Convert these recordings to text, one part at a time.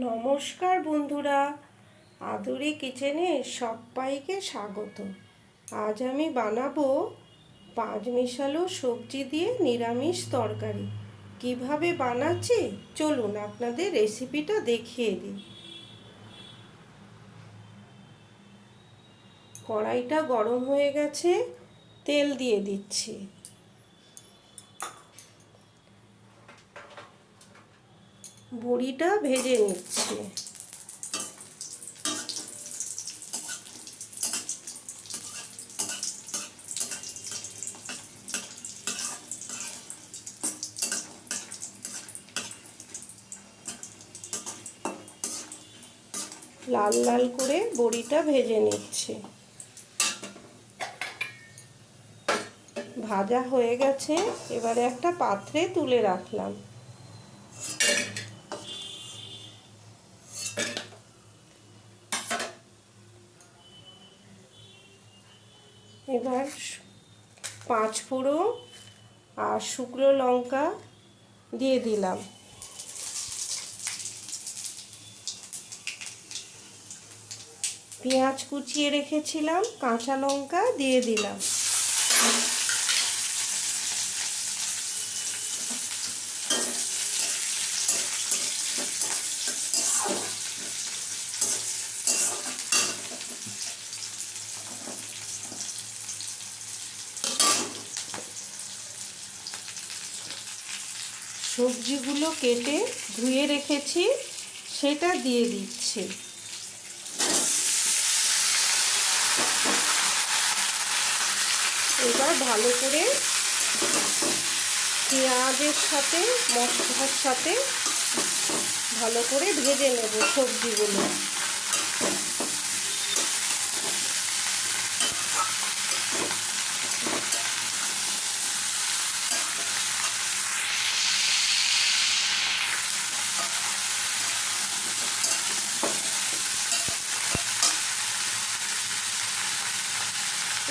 নমস্কার বন্ধুরা, আদুরি কিচেনে সবাইকে স্বাগত। আজ আমি বানাবো পাঁচমিশালো সবজি দিয়ে নিরামিষ তরকারি। কিভাবে বানাচ্ছি চলুন আপনাদের রেসিপিটা দেখিয়ে দিই। কড়াইটা গরম হয়ে গেছে, তেল দিয়ে দিচ্ছি। বড়িটা ভেজে নিচ্ছি। লাল লাল করে বড়িটা ভেজে নিচ্ছি। ভাজা হয়ে গেছে, এবারে একটা পাত্রে তুলে রাখলাম। এবার পাঁচফোড়ন আর শুকনো লঙ্কা দিয়ে দিলাম। পেঁয়াজ কুচিয়ে রেখেছিলাম, কাঁচা লঙ্কা দিয়ে দিলাম। সবজিগুলো কেটে ধুয়ে রেখেছি, সেটা দিয়ে দিচ্ছি। এবার ভালো করে পেঁয়াজের সাথে মশলার সাথে ভালো করে ভেজে নেব সবজিগুলো।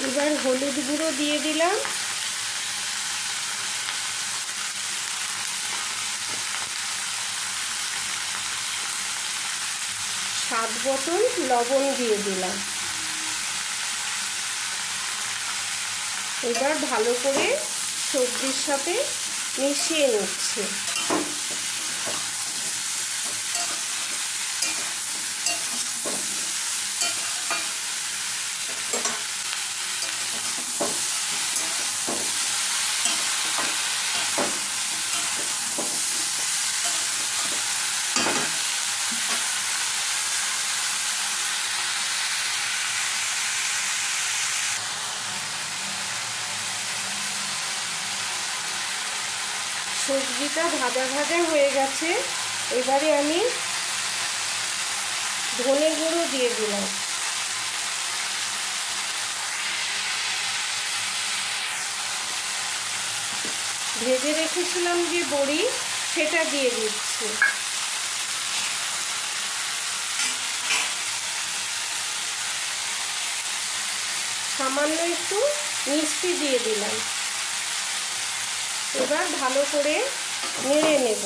এবার হলুদ গুঁড়ো দিয়ে দিলাম। স্বাদ মতন লবণ দিয়ে দিলাম। এবার ভালো করে সবজির সাথে মিশিয়ে নিচ্ছি। সবজিটা ভাজা ভাজা হয়ে গেছে, এবারে আমি ধনে গুঁড়ো দিয়ে দিলাম। ভেজে রেখেছিলাম যে বড়ি, সেটা দিয়ে দিচ্ছি। সামান্য একটু মিষ্টি দিয়ে দিলাম। এবার ভালো করে নেড়ে নেব।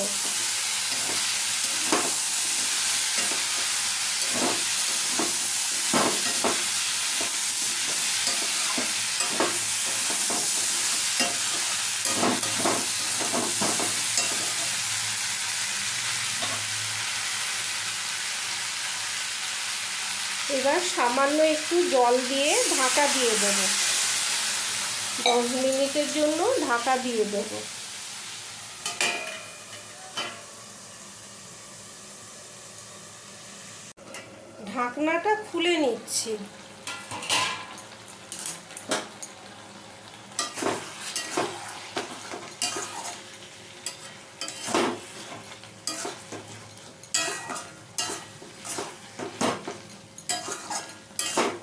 এবার সামান্য একটু জল দিয়ে ঢাকা দিয়ে দেব। 10 মিনিটের জন্য ঢাকা দিয়ে দেব। ঢাকনাটা খুলে নিচ্ছি।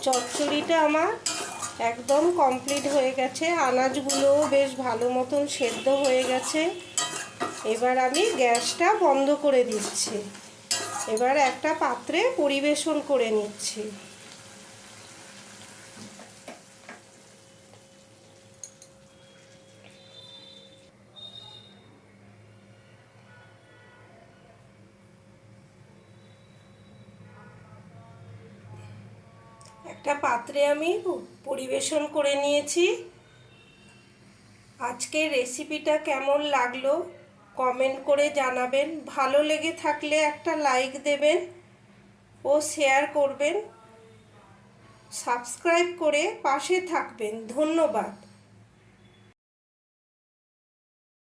চচ্চড়িটা আমার একদম কমপ্লিট হয়ে গেছে। আনাজগুলোও বেশ ভালো মতন সেদ্ধ হয়ে গেছে। এবার আমি গ্যাসটা বন্ধ করে দিচ্ছি। এবার একটা পাত্রে পরিবেশন করে নিচ্ছি। একটা পাত্রে আমি পরিবেশন করে নিয়েছি। আজকের রেসিপিটা কেমন লাগলো কমেন্ট করে জানাবেন। ভালো লেগে থাকলে একটা লাইক দেবেন ও শেয়ার করবেন। সাবস্ক্রাইব করে পাশে থাকবেন। ধন্যবাদ।